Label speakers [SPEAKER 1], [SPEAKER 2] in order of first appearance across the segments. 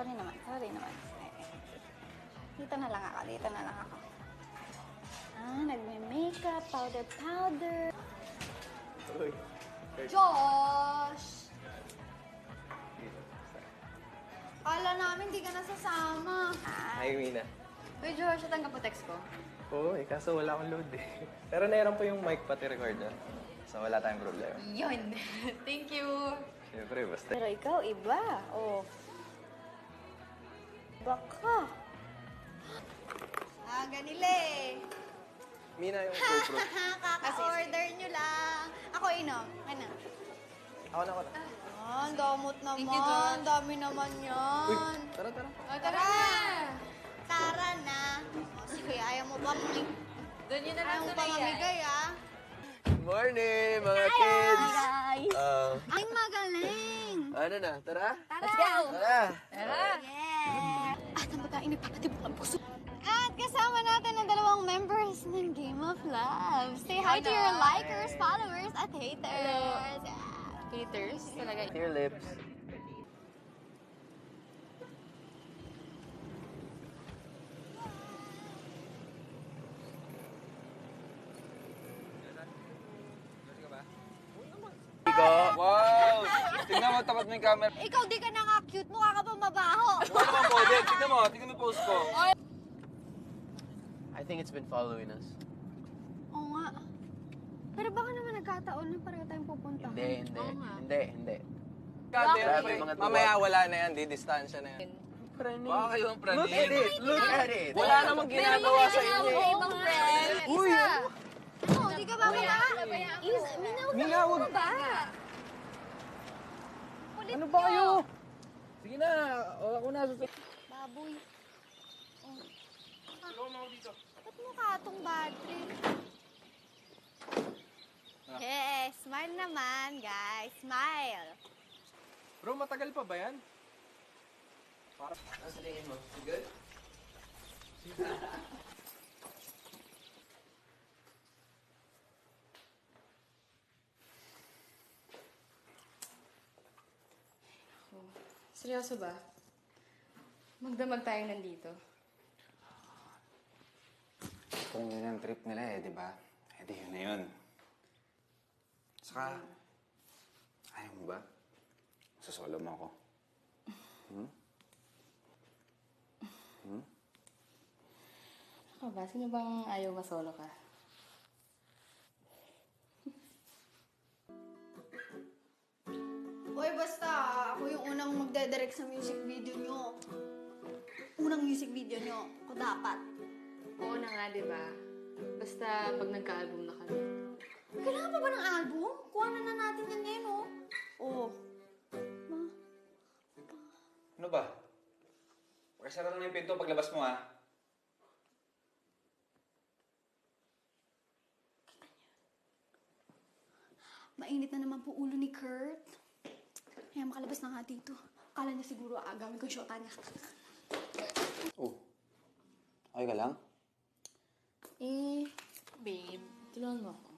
[SPEAKER 1] Sorry naman, sorry naman. Dito na lang ako, dito na lang ako. Nagme-makeup, powder.
[SPEAKER 2] Uy.
[SPEAKER 1] Josh! Kala namin di ka nasasama.
[SPEAKER 2] Hi, Mina.
[SPEAKER 1] Uy, Josh, tanggap mo text ko?
[SPEAKER 2] Oo, kaso wala akong load eh. Pero nairam po yung mic pati recorder. So wala tayong problema.
[SPEAKER 1] Yun. Thank you.
[SPEAKER 2] Siyempre, basta.
[SPEAKER 1] Pero ikaw, iba. Oh. Baka. Ganila eh.
[SPEAKER 2] Mina yung GoPro.
[SPEAKER 1] Kaka-order nyo lang. Ako inom. Ano?
[SPEAKER 2] Ako na.
[SPEAKER 1] Ang damot naman.
[SPEAKER 3] Thank you, Josh.
[SPEAKER 1] Ang dami naman yan.
[SPEAKER 2] Uy, tara.
[SPEAKER 1] Tara! Tara na. O, sige, ayaw mo pa
[SPEAKER 3] Doon yun na
[SPEAKER 1] ayaw
[SPEAKER 3] lang
[SPEAKER 1] mo pa mamigay, ah.
[SPEAKER 2] Good morning, mga kids!
[SPEAKER 1] guys!
[SPEAKER 2] Uh,
[SPEAKER 1] Ay, magaling!
[SPEAKER 2] ano na, tara?
[SPEAKER 1] Let's go!
[SPEAKER 2] Tara!
[SPEAKER 1] Yeah! At ang pagkain nagpapatibok ang puso. At kasama natin ang dalawang members ng Game of Love. Say hi to your likers, followers, at haters.
[SPEAKER 3] Haters talaga.
[SPEAKER 2] Your lips. Iko.
[SPEAKER 4] Wow! Tingnan mo, tapat mo yung camera.
[SPEAKER 1] Ikaw di ka na nga cute, mukha ka pa mabaho.
[SPEAKER 4] Ano naman model? Tingnan mo yung post ko.
[SPEAKER 2] I think it's been following us.
[SPEAKER 1] Oo nga. Pero baka naman nagkataon na pareho tayong pupunta.
[SPEAKER 2] Hindi.
[SPEAKER 4] Kate,
[SPEAKER 2] Grabe, mga tuwa.
[SPEAKER 4] mamaya wala na yan, di distansya na yan. Baka kayo ang praning.
[SPEAKER 2] Look at it! Look at it!
[SPEAKER 4] Wala namang ginagawa sa inyo eh.
[SPEAKER 1] Ibang friend.
[SPEAKER 2] Uy!
[SPEAKER 1] Ano, di ka ba kaya? Mina,
[SPEAKER 2] huwag
[SPEAKER 1] ba?
[SPEAKER 2] Ano ba kayo? Sige na, ako na susunod.
[SPEAKER 1] Baboy. Ba't mukha itong bad trip? Yes, smile naman, guys. Smile.
[SPEAKER 4] Bro, matagal pa ba yan?
[SPEAKER 2] Ano sa tingin mo? Good?
[SPEAKER 3] Seryoso ba? Magdamag tayo nandito.
[SPEAKER 4] Kung yun ang trip nila eh, di ba? Eh di yun na yun. Saka, ayaw mo ba? Susolo mo ako.
[SPEAKER 3] Ako ba? Sino bang ayaw masolo ka?
[SPEAKER 1] Uy, basta. Ako yung unang magdedirect sa music video nyo. Unang music video nyo. Ako dapat.
[SPEAKER 3] Oo na nga, di ba? Basta pag nagka-album na kami.
[SPEAKER 1] Kailangan pa ba ng album? Kuha na natin yan ngayon, oh. Oh.
[SPEAKER 4] Ano ba? Pakisara lang yung pinto paglabas mo ha.
[SPEAKER 1] Mainit na naman po ulo ni Kurt. Kaya makalabas na nga dito. Akala niya siguro aagawin ko yung shota niya.
[SPEAKER 4] Oh. Okay ka lang?
[SPEAKER 3] Babe, tulungan mo ako.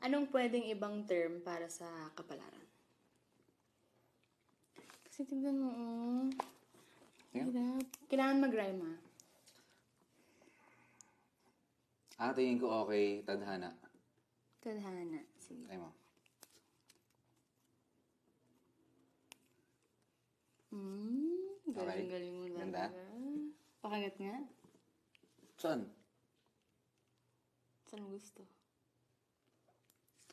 [SPEAKER 3] Anong pwedeng ibang term para sa kapalaran? Kasi tignan mo, Hirap. Kailangan mag-rhyme, ha?
[SPEAKER 4] Tingin ko okay, tadhana.
[SPEAKER 3] Tadhana. Sige.
[SPEAKER 4] Try mo.
[SPEAKER 3] Galing-galing mo
[SPEAKER 4] Ganda?
[SPEAKER 3] talaga. Pakangat nga.
[SPEAKER 4] Saan?
[SPEAKER 3] Saan mo gusto?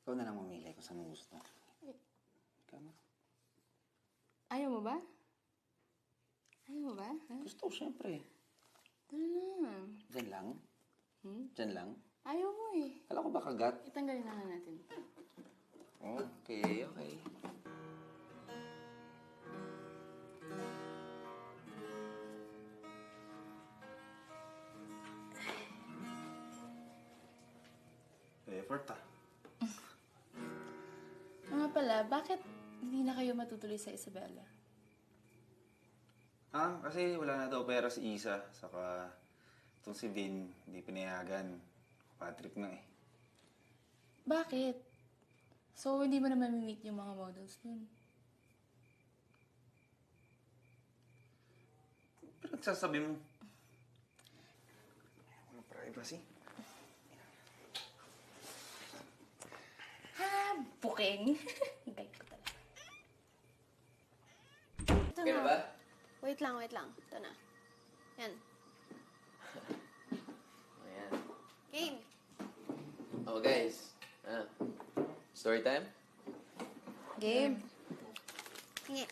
[SPEAKER 4] Ikaw na lang mamili kung saan mo gusto. Ikaw na.
[SPEAKER 3] Ayaw mo ba? Ayaw mo ba? Ha?
[SPEAKER 4] Gusto ko, syempre.
[SPEAKER 3] Tara na.
[SPEAKER 4] Diyan lang? Diyan lang?
[SPEAKER 3] Ayaw mo eh.
[SPEAKER 4] Kala ko ba kagat?
[SPEAKER 3] Itanggalin na nga natin.
[SPEAKER 4] Okay. Effort
[SPEAKER 3] Nga pala, bakit hindi na kayo matutuloy sa Isabela?
[SPEAKER 4] Kasi wala na daw pera si Isa. Saka itong si Vin, hindi pinayagan. Patrick na eh.
[SPEAKER 3] Bakit? So, hindi mo naman meet yung mga models dun?
[SPEAKER 4] Nagsasabi mo. Walang privacy.
[SPEAKER 3] Ha, buking. Higay ko talaga.
[SPEAKER 1] Ito
[SPEAKER 5] Okay na
[SPEAKER 1] na.
[SPEAKER 5] ba?
[SPEAKER 1] Wait lang. Ito na. Yan.
[SPEAKER 5] Ayan.
[SPEAKER 1] Game.
[SPEAKER 5] Oh, guys. Story time?
[SPEAKER 3] Game.
[SPEAKER 1] Hingi.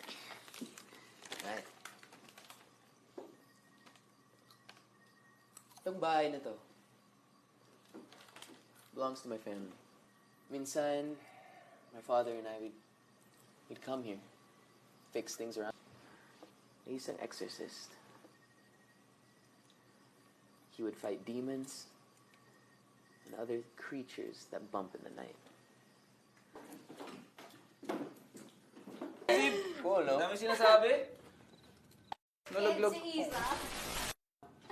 [SPEAKER 5] Right. Itong bahay na to belongs to my family. Minsan, my father and I, we'd come here, fix things around. He's an exorcist. He would fight demons and other creatures that bump in the night. Cool, no?
[SPEAKER 4] Dami sinasabi.
[SPEAKER 5] Naluglog.
[SPEAKER 3] Si Isa.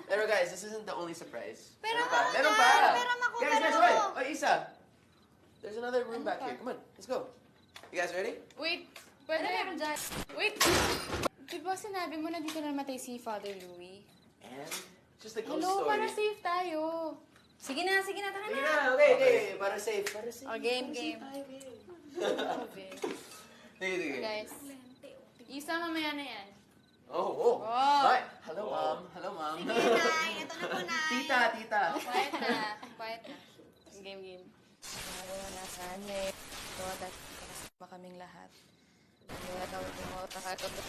[SPEAKER 5] Pero guys, this isn't the only surprise.
[SPEAKER 1] Pero
[SPEAKER 5] Meron pa.
[SPEAKER 1] ako
[SPEAKER 5] Meron
[SPEAKER 1] na,
[SPEAKER 5] pa.
[SPEAKER 1] meron ako,
[SPEAKER 5] Guys,
[SPEAKER 1] meron
[SPEAKER 5] wait.
[SPEAKER 1] ako.
[SPEAKER 5] Oh, Isa. There's another room back here. Come on, let's go. You guys ready?
[SPEAKER 3] Wait, pwede meron dyan. Wait! Di ba sinabi mo na dito na namatay si Father Louie?
[SPEAKER 5] And just a ghost
[SPEAKER 3] Hello,
[SPEAKER 5] story.
[SPEAKER 3] para safe tayo. Sige na, tara
[SPEAKER 5] Sige
[SPEAKER 3] na.
[SPEAKER 5] na, okay. Para safe. Para safe.
[SPEAKER 3] Oh, game. Sige.
[SPEAKER 5] Sige.
[SPEAKER 3] Guys, Isa mamaya na yan.
[SPEAKER 5] Oh.
[SPEAKER 3] Oh.
[SPEAKER 5] Hi. Hello, Mom. Hello, Mom.
[SPEAKER 1] Sige, Nay. Ito na po, Nay.
[SPEAKER 5] Tita.
[SPEAKER 3] Quiet na. Game. Nagawa na sana eh. Ito, dahil kasama kaming lahat. Kaya tawag mo, nakakabot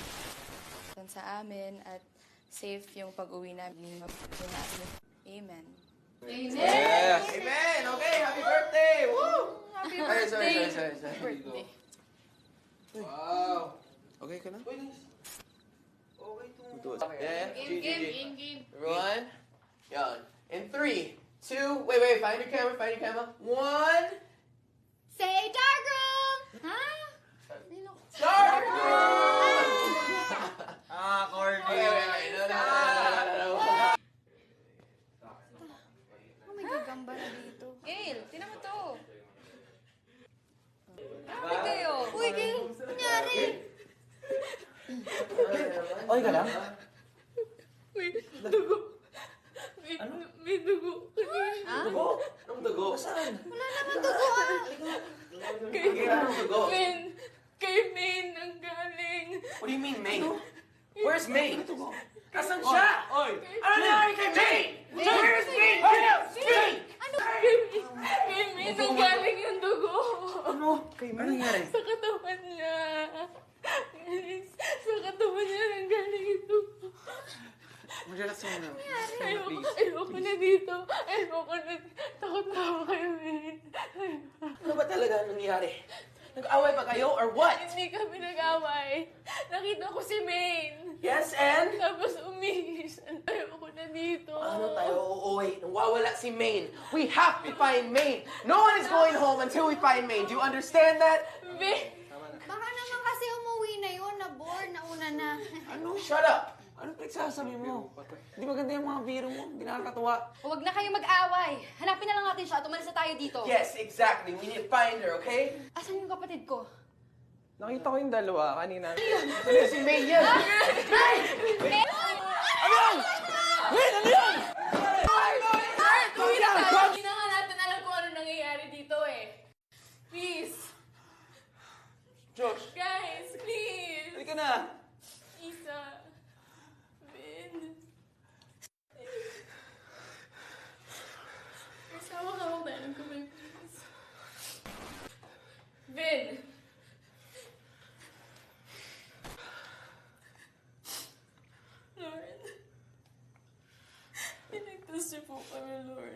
[SPEAKER 3] sa amin at safe yung pag-uwi namin ni Mapunas. Amen.
[SPEAKER 5] Yes. Amen. Okay, happy birthday. Woo.
[SPEAKER 3] Happy
[SPEAKER 5] Ay,
[SPEAKER 3] birthday!
[SPEAKER 5] sorry.
[SPEAKER 3] Birthday.
[SPEAKER 5] Wow. Okay ka na?
[SPEAKER 4] Okay to.
[SPEAKER 5] Yeah.
[SPEAKER 3] Game.
[SPEAKER 5] Everyone, yan. In 3, 2, wait, find your camera. 1,
[SPEAKER 1] Say dark room!
[SPEAKER 3] Ha?
[SPEAKER 5] start! Room!
[SPEAKER 4] Corny.
[SPEAKER 5] Okay, no.
[SPEAKER 1] Oh, may gagamba na dito.
[SPEAKER 3] Gail, tinan mo to. Grabe kayo.
[SPEAKER 1] Uy, Gail! Kunyari!
[SPEAKER 2] Okay ka lang?
[SPEAKER 3] May dugo. May dugo.
[SPEAKER 5] Dugo? Anong dugo? Saan?
[SPEAKER 1] Wala naman dugo, ah!
[SPEAKER 5] Anong dugo?
[SPEAKER 3] Kay Maine ang galing.
[SPEAKER 5] What do you mean, Maine? Where's Maine? Asan siya? Oy! Ano nangyari kay Maine? Where's Maine? Maine!
[SPEAKER 3] Kay Maine ang galing yung dugo.
[SPEAKER 5] Ano? Kay Maine? Ano nangyari?
[SPEAKER 3] Sa katawan niya. Guys, sa katawan niya ang galing yung dugo.
[SPEAKER 5] Mag-relax mo na.
[SPEAKER 3] Ayoko na dito. Takot na ako kayo, Maine.
[SPEAKER 5] Ano ba talaga nangyari? Nag-away ba kayo or what?
[SPEAKER 3] Hindi kami nag-away. Nakita ko si Maine.
[SPEAKER 5] Yes, and?
[SPEAKER 3] Tapos umihis. Ayoko na dito.
[SPEAKER 5] Ano tayo uuwi? Nawawala si Maine. We have to find Maine. No one is going home until we find Maine. Do you understand that?
[SPEAKER 3] Maine!
[SPEAKER 1] Baka naman kasi umuwi na yun, na-bored, nauna na.
[SPEAKER 5] Ano? Shut up!
[SPEAKER 4] Ano pinagsasabi mo? Hindi maganda yung mga biro mo. Hindi nakakatuwa.
[SPEAKER 6] Huwag na kayong mag-away. Hanapin na lang natin siya at umalis na tayo dito.
[SPEAKER 5] Yes, exactly. We need to find her, okay?
[SPEAKER 6] Asan yung kapatid ko?
[SPEAKER 2] Nakita ko yung dalawa kanina.
[SPEAKER 5] Ano si Maine yan?
[SPEAKER 3] Hindi na nga natin alam kung ano nangyayari dito eh. Please.
[SPEAKER 5] Josh.
[SPEAKER 3] Guys, please.
[SPEAKER 4] Hindi ka na.
[SPEAKER 3] Isa. Ben. Kasama ka mo tayo ng kamay, please. Ben. Lord. Pinagtas niyo po kami, Lord.